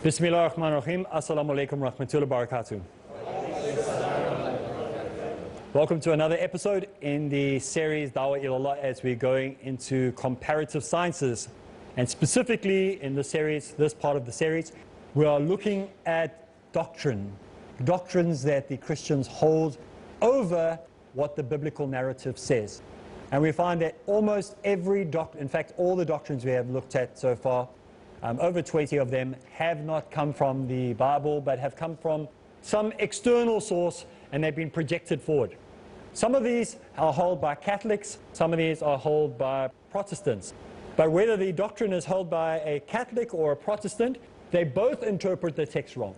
Bismillah ar-Rahman ar-Rahim. Assalamu alaikum rahmatullahi wa barakatuh. Welcome to another episode in the series Dawah ilallah, as we're going into comparative sciences. And specifically in the series, this part of the series, we are looking at doctrines that the Christians hold over what the biblical narrative says. And we find that almost every doctrine, in fact all the doctrines we have looked at so far, over 20 of them, have not come from the Bible, but have come from some external source, and they've been projected forward. Some of these are held by Catholics, some of these are held by Protestants. But whether the doctrine is held by a Catholic or a Protestant, they both interpret the text wrong.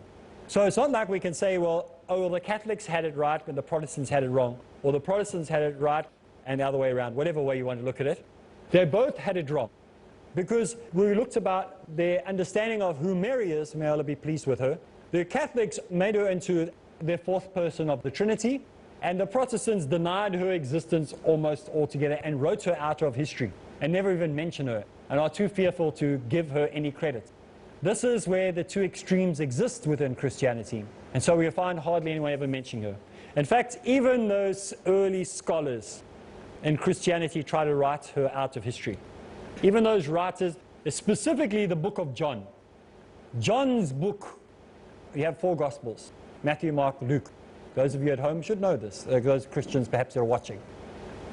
So it's not like we can say, well, the Catholics had it right, but the Protestants had it wrong, or the Protestants had it right, and the other way around, whatever way you want to look at it. They both had it wrong. Because we looked about their understanding of who Mary is, may Allah be pleased with her. The Catholics made her into the fourth person of the Trinity, and the Protestants denied her existence almost altogether and wrote her out of history and never even mentioned her, and are too fearful to give her any credit. This is where the two extremes exist within Christianity, and so we find hardly anyone ever mentioning her. In fact, even those early scholars in Christianity try to write her out of history. Even those writers, specifically the book of John. John's book, we have 4 Gospels: Matthew, Mark, Luke. Those of you at home should know this, those Christians perhaps that are watching.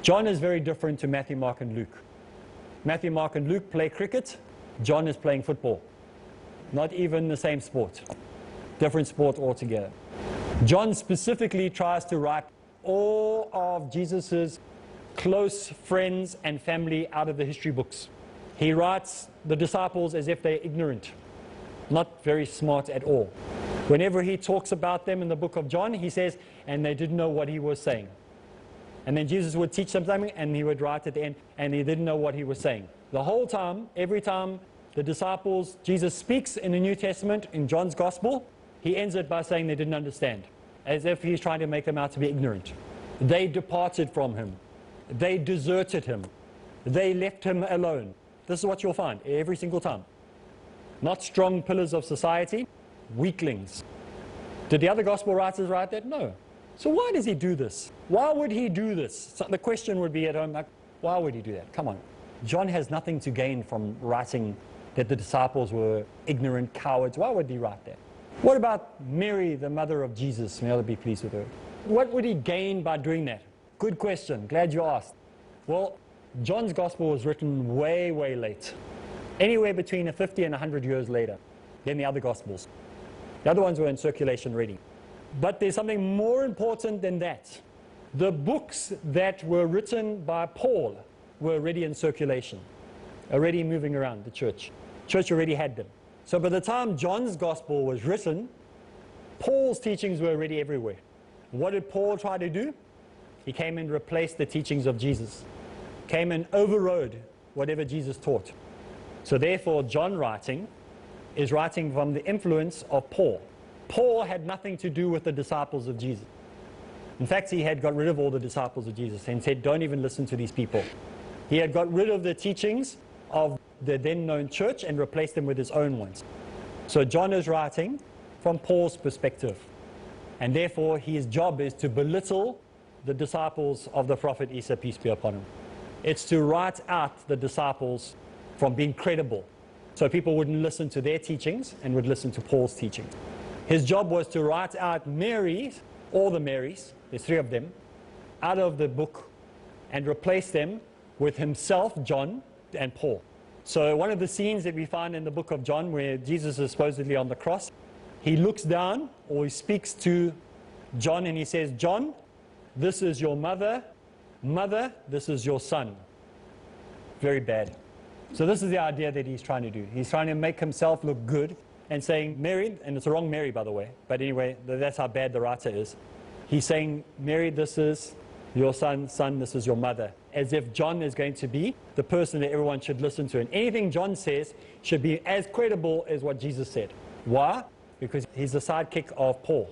John is very different to Matthew, Mark, and Luke. Matthew, Mark, and Luke play cricket. John is playing football. Not even the same sport. Different sport altogether. John specifically tries to write all of Jesus's close friends and family out of the history books. He writes the disciples as if they're ignorant, not very smart at all. Whenever he talks about them in the book of John, he says, and they didn't know what he was saying. And then Jesus would teach them something, and he would write at the end, and he didn't know what he was saying. The whole time, every time the disciples, Jesus speaks in the New Testament, in John's Gospel, he ends it by saying they didn't understand, as if he's trying to make them out to be ignorant. They departed from him. They deserted him. They left him alone. This is what you'll find every single time. Not strong pillars of society, weaklings. Did the other gospel writers write that? No. So why does he do this? Why would he do this? So the question would be at home, like, why would he do that? Come on. John has nothing to gain from writing that the disciples were ignorant cowards. Why would he write that? What about Mary, the mother of Jesus? May Allah be pleased with her. What would he gain by doing that? Good question. Glad you asked. Well, John's Gospel was written way, way late. Anywhere between 50 and 100 years later than the other Gospels. The other ones were in circulation already. But there's something more important than that. The books that were written by Paul were already in circulation, already moving around the church. Church already had them. So by the time John's Gospel was written, Paul's teachings were already everywhere. What did Paul try to do? He came and replaced the teachings of Jesus. Came and overrode whatever Jesus taught. So therefore, John is writing from the influence of Paul. Paul had nothing to do with the disciples of Jesus. In fact, he had got rid of all the disciples of Jesus and said, don't even listen to these people. He had got rid of the teachings of the then known church and replaced them with his own ones. So John is writing from Paul's perspective. And therefore, his job is to belittle the disciples of the Prophet Isa, peace be upon him. It's to write out the disciples from being credible, so people wouldn't listen to their teachings and would listen to Paul's teachings. His job was to write out Marys, all the Marys, there's 3 of them, out of the book and replace them with himself, John, and Paul. So one of the scenes that we find in the book of John where Jesus is supposedly on the cross, he looks down, or he speaks to John, and he says, John, this is your mother. Mother, this is your son. Very bad. So this is the idea that he's trying to do. He's trying to make himself look good and saying, Mary, and it's the wrong Mary, by the way, but anyway, that's how bad the writer is. He's saying, Mary, this is your son, this is your mother, as if John is going to be the person that everyone should listen to. And anything John says should be as credible as what Jesus said. Why? Because he's the sidekick of Paul.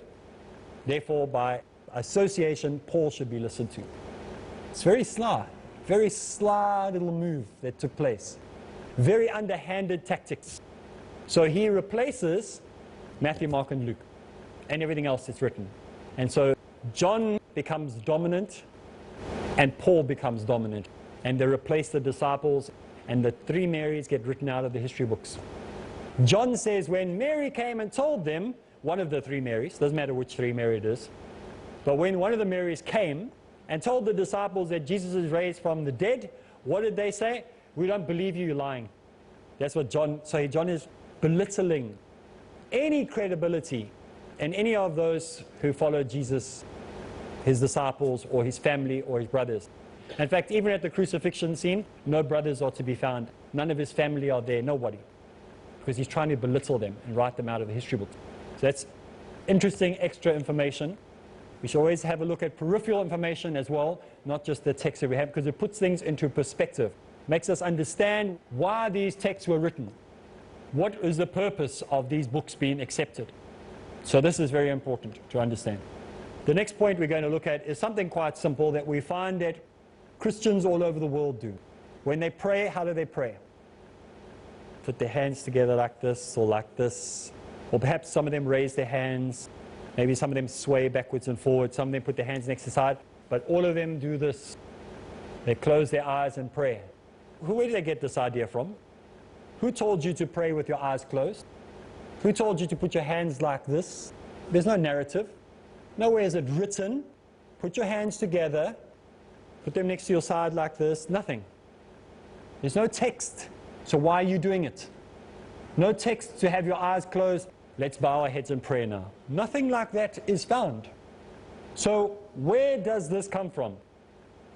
Therefore, by association, Paul should be listened to. It's very sly little move that took place. Very underhanded tactics. So he replaces Matthew, Mark, and Luke, and everything else that's written. And so John becomes dominant, and Paul becomes dominant. And they replace the disciples, and the three Marys get written out of the history books. John says when Mary came and told them, one of the three Marys, doesn't matter which three Mary it is, but when one of the Marys came and told the disciples that Jesus is raised from the dead, what did they say? We don't believe you, you're lying. That's what John is belittling any credibility in any of those who follow Jesus, his disciples or his family or his brothers. In fact, even at the crucifixion scene, no brothers are to be found. None of his family are there, nobody. Because he's trying to belittle them and write them out of the history books. So that's interesting extra information. We should always have a look at peripheral information as well, not just the text that we have, because it puts things into perspective. Makes us understand why these texts were written. What is the purpose of these books being accepted? So this is very important to understand. The next point we're going to look at is something quite simple that we find that Christians all over the world do. When they pray, how do they pray? Put their hands together like this or like this. Or perhaps some of them raise their hands. Maybe some of them sway backwards and forwards. Some of them put their hands next to the side. But all of them do this. They close their eyes and pray. Where did they get this idea from? Who told you to pray with your eyes closed? Who told you to put your hands like this? There's no narrative. Nowhere is it written. Put your hands together. Put them next to your side like this. Nothing. There's no text. So why are you doing it? No text to have your eyes closed. Let's bow our heads and pray now. Nothing like that is found. So where does this come from?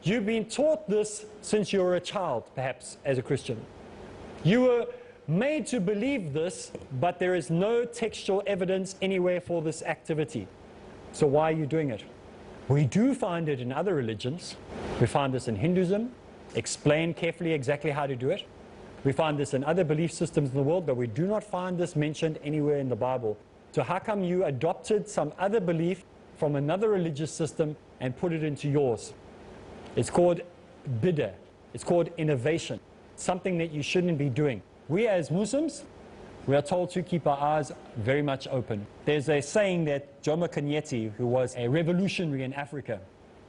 You've been taught this since you were a child, perhaps, as a Christian. You were made to believe this, but there is no textual evidence anywhere for this activity. So why are you doing it? We do find it in other religions. We find this in Hinduism, explain carefully exactly how to do it. We find this in other belief systems in the world, but we do not find this mentioned anywhere in the Bible. So how come you adopted some other belief from another religious system and put it into yours? It's called bid'ah. It's called innovation. Something that you shouldn't be doing. We as Muslims, we are told to keep our eyes very much open. There's a saying that Jomo Kenyatta, who was a revolutionary in Africa,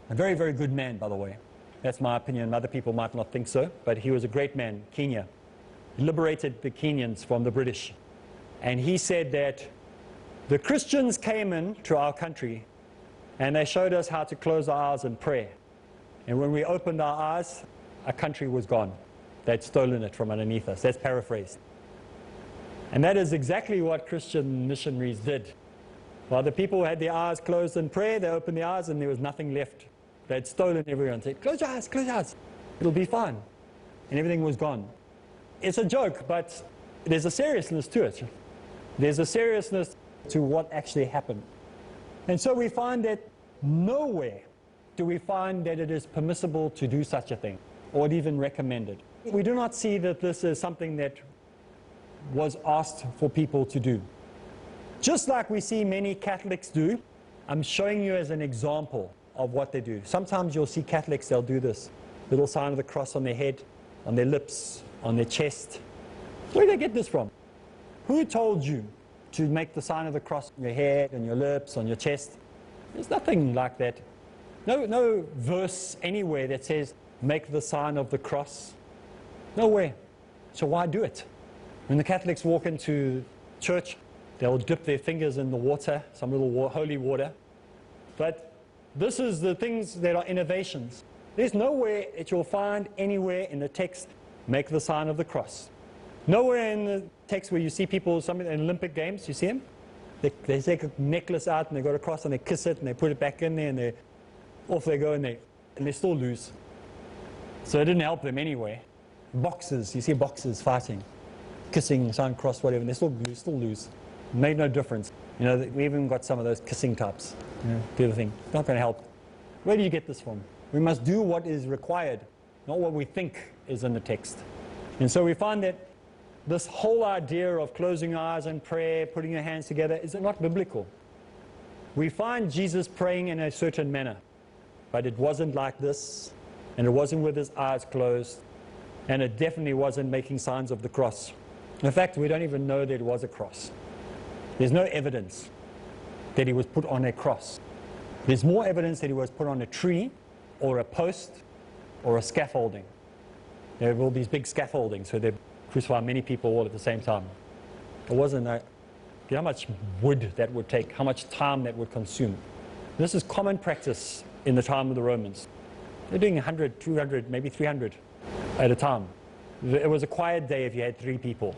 a very, very good man, by the way. That's my opinion. Other people might not think so, but he was a great man, Kenya. He liberated the Kenyans from the British. And he said that the Christians came into our country and they showed us how to close our eyes and pray. And when we opened our eyes, our country was gone. They'd stolen it from underneath us. That's paraphrased. And that is exactly what Christian missionaries did. While the people had their eyes closed in prayer, they opened their eyes and there was nothing left. They'd stolen everyone. Said, close your eyes, it'll be fine. And everything was gone. It's a joke, but there's a seriousness to it. There's a seriousness to what actually happened. And so we find that nowhere do we find that it is permissible to do such a thing, or even recommended. We do not see that this is something that was asked for people to do. Just like we see many Catholics do, I'm showing you as an example of what they do. Sometimes you'll see Catholics, they'll do this little sign of the cross on their head, on their lips, on their chest. Where did they get this from? Who told you to make the sign of the cross on your head, on your lips, on your chest? There's nothing like that. No verse anywhere that says make the sign of the cross. Nowhere. So why do it? When the Catholics walk into church, they'll dip their fingers in the water, some little holy water. But this is the things that are innovations. There's nowhere that you'll find anywhere in the text, make the sign of the cross. Nowhere in the text where you see people, some in Olympic Games, you see them? They take a necklace out and they go across and they kiss it and they put it back in there and off they go and they still lose. So it didn't help them anyway. Boxers, you see boxers fighting, kissing, sign cross, whatever, and they still lose. It made no difference. You know, we even got some of those kissing types. Do the thing. It's not going to help. Where do you get this from? We must do what is required, not what we think is in the text. And so we find that this whole idea of closing our eyes and prayer, putting your hands together, is not biblical. We find Jesus praying in a certain manner, but it wasn't like this, and it wasn't with his eyes closed, and it definitely wasn't making signs of the cross. In fact, we don't even know there was a cross. There's no evidence that he was put on a cross. There's more evidence that he was put on a tree or a post or a scaffolding. There were all these big scaffoldings, so they crucify many people all at the same time. It wasn't a, you know how much wood that would take, how much time that would consume. This is common practice in the time of the Romans. They're doing 100, 200, maybe 300 at a time. It was a quiet day if you had 3 people.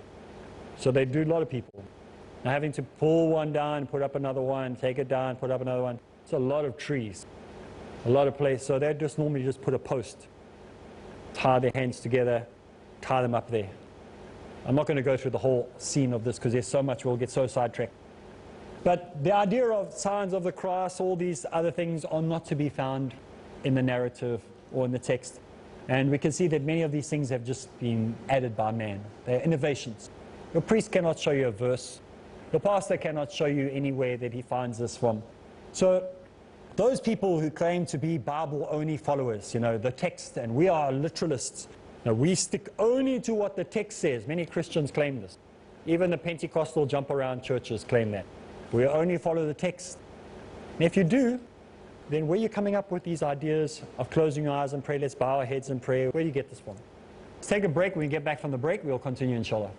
So they do a lot of people. Now having to pull one down, put up another one, take it down, put up another one. It's a lot of trees, a lot of place. So they just normally just put a post, tie their hands together, tie them up there. I'm not going to go through the whole scene of this because there's so much, we'll get so sidetracked. But the idea of signs of the cross, all these other things are not to be found in the narrative or in the text. And we can see that many of these things have just been added by man. They're innovations. Your priest cannot show you a verse. Your pastor cannot show you anywhere that he finds this from. So those people who claim to be Bible-only followers, you know, the text, and we are literalists. Now, we stick only to what the text says. Many Christians claim this. Even the Pentecostal jump-around churches claim that. We only follow the text. And if you do, then where are you coming up with these ideas of closing your eyes and pray, let's bow our heads and pray? Where do you get this from? Let's take a break. When we get back from the break, we'll continue inshallah.